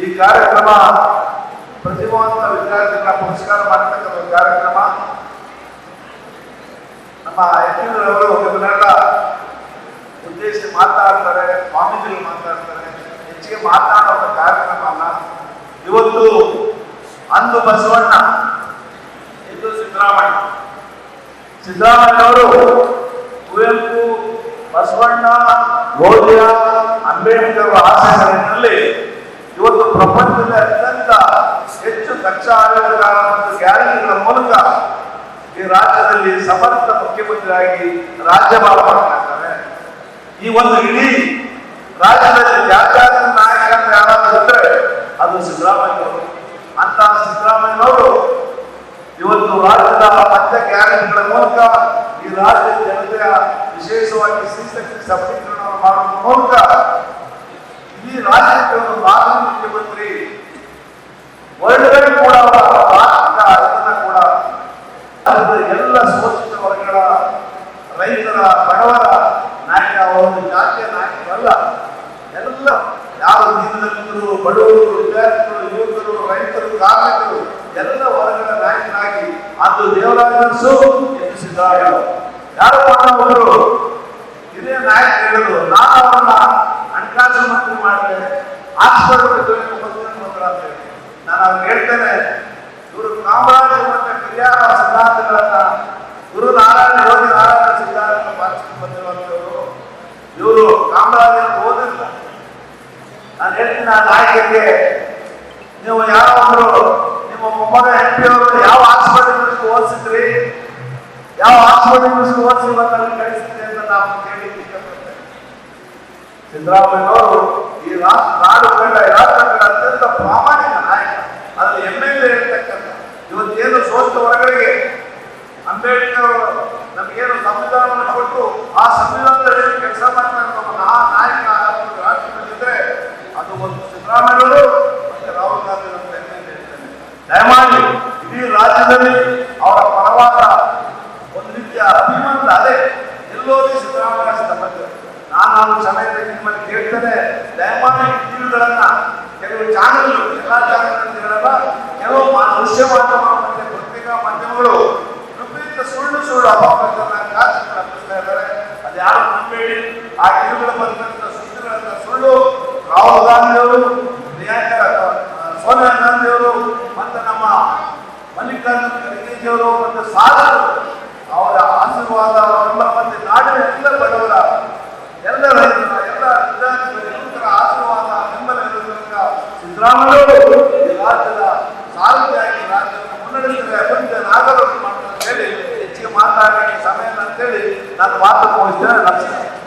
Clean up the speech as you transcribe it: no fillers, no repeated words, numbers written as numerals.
ಈ ಕಾರ್ಯಕ್ರಮ ಪ್ರತಿಭಾವಂತ ವಿದ್ಯಾರ್ಥಿಗಳ ಪುರಸ್ಕಾರ ಮಾಡತಕ್ಕಂಥ ಒಂದು ಕಾರ್ಯಕ್ರಮ. ನಮ್ಮ ಯತೀಂದ್ರವರು ಇವನ್ನೆಲ್ಲ ಉದ್ದೇಶಿಸಿ ಮಾತಾಡ್ತಾರೆ, ಸ್ವಾಮೀಜಿಗಳು ಮಾತಾಡ್ತಾರೆ, ಹೆಚ್ಚಿಗೆ ಮಾತನಾಡುವ ಕಾರ್ಯಕ್ರಮ ಅಲ್ಲ. ಇವತ್ತು ಅಂದು ಬಸವಣ್ಣ, ಇಂದು ಸಿದ್ದರಾಮಯ್ಯನವರು ಕುವೆಂಪು, ಬಸವಣ್ಣ, ಗೋಧಿಯ, ಅಂಬೇಡ್ಕರ್ ಆಶಯಗಳಲ್ಲಿ ಇವತ್ತು ಪ್ರಪಂಚದ ಅತ್ಯಂತ ಹೆಚ್ಚು ಕಚ್ಚಾ ಆಡಳಿತಗಾರ ಮತ್ತು ಗ್ಯಾರಂಟಿಗಳ ಮೂಲಕ ಈ ರಾಜ್ಯದಲ್ಲಿ ಸಮರ್ಥ ಮುಖ್ಯಮಂತ್ರಿಯಾಗಿ ರಾಜ್ಯಭಾರ ಮಾಡ್ತಾರೆ. ಈ ಒಂದು ಇಡೀ ರಾಜ್ಯದಲ್ಲಿ ಜಾತ್ಯಾತೀತ ನಾಯಕ ಅಂತ ಯಾರಾದ್ರೂ ಇದ್ರೆ ಅದು ಸಿದ್ದರಾಮಯ್ಯನವರು. ಅಂತ ಸಿದ್ದರಾಮಯ್ಯನವರು ಇವತ್ತು ರಾಜ್ಯದ ಪಂಚ ಗ್ಯಾರಂಟಿಗಳ ಮೂಲಕ ಈ ರಾಜ್ಯದ ಜನತೆಯ ವಿಶೇಷವಾಗಿ ಸ್ತ್ರೀಶಕ್ತಿ ಸಬಲೀಕರಣವನ್ನು ಮಾಡುವ ಮೂಲಕ ಈ ರಾಜ್ಯಕ್ಕೆ ಒಂದು ಮಾಜಿ ಮುಖ್ಯಮಂತ್ರಿ ವರ್ಲ್ಡ್ ಕೂಡ ಇದನ್ನ ಕೂಡ ಎಲ್ಲ ಶೋಷಿತ ವರ್ಗಗಳ ರೈತರ ಬಡವರ ನಾಯಕ, ಒಂದು ಜಾತಿಯ ನಾಯಕರಲ್ಲ. ಎಲ್ಲ ಯಾವ ದೀನದಲ್ಲಿದ್ದರು, ಬಡವರು, ವಿದ್ಯಾರ್ಥಿಗಳು, ಯುವಕರು, ರೈತರು, ಕಾರ್ಮಿಕರು ಎಲ್ಲ ವರ್ಗಗಳ ನಾಯಕನಾಗಿ ಅದು ದೇವರಾಜನಸು ಎನಿಸಿದ್ದಾರೆ. ಯಾರು ಅವರು ಹಿರಿಯ ನಾಯಕ ಹೇಳಿದ್ರು, ನಾನು ಅವರನ್ನ ಹಣಕಾಸು ಮಂತ್ರಿ ಮಾಡ್ತೇನೆ, ಆಸ್ಪತ್ರೆ ಅಂತ ಹೇಳಿ ನಾನು ಅವ್ರಿಗೆ ಹೇಳ್ತೇನೆ. ಇವರು ಕಾಮರಾಜರು ಮತ್ತು ಕಿರಿಯಾರ ಸಿದ್ಧಾಂತಗಳನ್ನ ಗುರು ನಾರಾಯಣ ಯೋಗಿ ನಾರಾಯಣ ಸಿದ್ಧಾಂತ ಪಾಲಿಸಿಕೊಂಡು ಬಂದಿರುವಂತವರು. ಇವರು ಕಾಮರಾಜರನ್ನು ಓದಿಲ್ಲ. ನಾನು ಹೇಳ್ತೀನಿ ಆ ನಾಯಕರಿಗೆ, ನೀವು ಯಾರಾದ್ರು ನಿಮ್ಮ ಮೊಮ್ಮಗ MP ಅವರು ಯಾವ ಆಸ್ಪತ್ರೆಗಳಿಗೆ ಓದಿಸಿದ್ರಿ, ಯಾವ ಆಸ್ಪತ್ರೆಗಳಿಗೆ ಓದಿಸಿ ಬಂದಲ್ಲಿ ಕಳಿಸಿದ್ರಿ ಅಂತ ನಾವು ಕೇಳಲಿಕ್ಕೆ ಇಷ್ಟಪಡ್ತೇವೆ. ಸಿದ್ದರಾಮಯ್ಯನವರು ಈ ನಾಡು ಕಂಡ ರಾಷ್ಟ್ರಗಳ ಅತ್ಯಂತ ಪ್ರಾಮಾಣಿಕ ನಾಯಕ. ಅದರಲ್ಲಿ ಹೆಮ್ಮೆಯಿಂದ ಹೇಳ್ತಕ್ಕಂಥ ಇವತ್ತೇನು ಶೋಷಿತ ವರ್ಗಗಳಿಗೆ ಅಂಬೇಡ್ಕರ್ ನಮಗೇನು ಸಂವಿಧಾನವನ್ನು ಕೊಟ್ಟು ಆ ಸಂವಿಧಾನದಲ್ಲಿ ಕೆಲಸ ಮಾಡ್ತಾರೆ ನಾಯಕ ರಾಷ್ಟ್ರದಲ್ಲಿದ್ದರೆ ಅದು ಒಂದು ಸಿದ್ದರಾಮಯ್ಯನವರು ಮತ್ತೆ ರಾಹುಲ್ ಗಾಂಧಿ ಅಂತ ಹೆಮ್ಮೆಯಿಂದ ಹೇಳ್ತೇನೆ. ದಯಮಾಡಿ ಇಡೀ ರಾಜ್ಯದಲ್ಲಿ ಅವರ ಪರವಾದ ಒಂದು ರೀತಿಯ ಅಭಿಮಾನ ಅದೇ ಎಲ್ಲೋದಿ ಸಿದ್ದರಾಮಯ್ಯ ಸಂಬಂಧ. ನಾನು ಸಮಯದಲ್ಲಿ ನಿಮ್ಮಲ್ಲಿ ಕೇಳ್ತೇನೆ, ದಯಮಾಡಿ ಟಿವಿಗಳನ್ನ ಕೆಲವು ಚಾನೆಲ್, ಎಲ್ಲ ಚಾನೆಲ್ಗಳಲ್ಲ, ಕೆಲವು ದೃಶ್ಯ ಮಾಧ್ಯಮ ಮತ್ತೆ ಪತ್ರಿಕಾ ಮಾಧ್ಯಮಗಳು ವಿಪರೀತ ಸುಳ್ಳು ಅಪವಾದಗಳನ್ನ ಹಬ್ಬಿಸ್ತಾ ಇದ್ದಾರೆ. ಅದು ಯಾರು ನಂಬೇಡಿ. ಆ ಟಿವಿಗಳ ಬಂದಂತ ಸುದ್ದಿಗಳನ್ನ ಸುಳ್ಳು. ರಾಹುಲ್ ಗಾಂಧಿಯವರು, ಪ್ರಿಯಾಂಕಾ ಸೋನಿಯಾ ಗಾಂಧಿಯವರು ಮತ್ತೆ ನಮ್ಮ ಮಲ್ಲಿಕಾರ್ಜುನ ಖರ್ಗೆಜಿಯವರು ಮತ್ತು ಸಾಧಕರು ಅವರ ಆಶೀರ್ವಾದ ಮತ್ತೆ ನಾಡಿನ ಎಲ್ಲ ಬಡವರ, ಎಲ್ಲ ರೈತರ, ಎಲ್ಲ ವಿದ್ಯಾರ್ಥಿಗಳ ಯುವಕರ ಆಶೀರ್ವಾದ ಬೆಂಬಲ ಇರುವುದರಿಂದ ಸಿದ್ದರಾಮಯ್ಯವರು ಈ ರಾಜ್ಯದ ಸಾರಥಿಯಾಗಿ ರಾಜ್ಯವನ್ನು ಮುನ್ನಡೆಸಿದರೆ ಅಭಿವೃದ್ಧಿ ನಾಗರಿಕ ಮಾಡ್ತಾರೆ ಅಂತ ಹೇಳಿ ಹೆಚ್ಚಿಗೆ ಮಾತಾಡಲಿಕ್ಕೆ ಸಮಯ ಅಂತೇಳಿ ನಾನು ಮಾತು ಮುಗಿಸ್ತೇನೆ.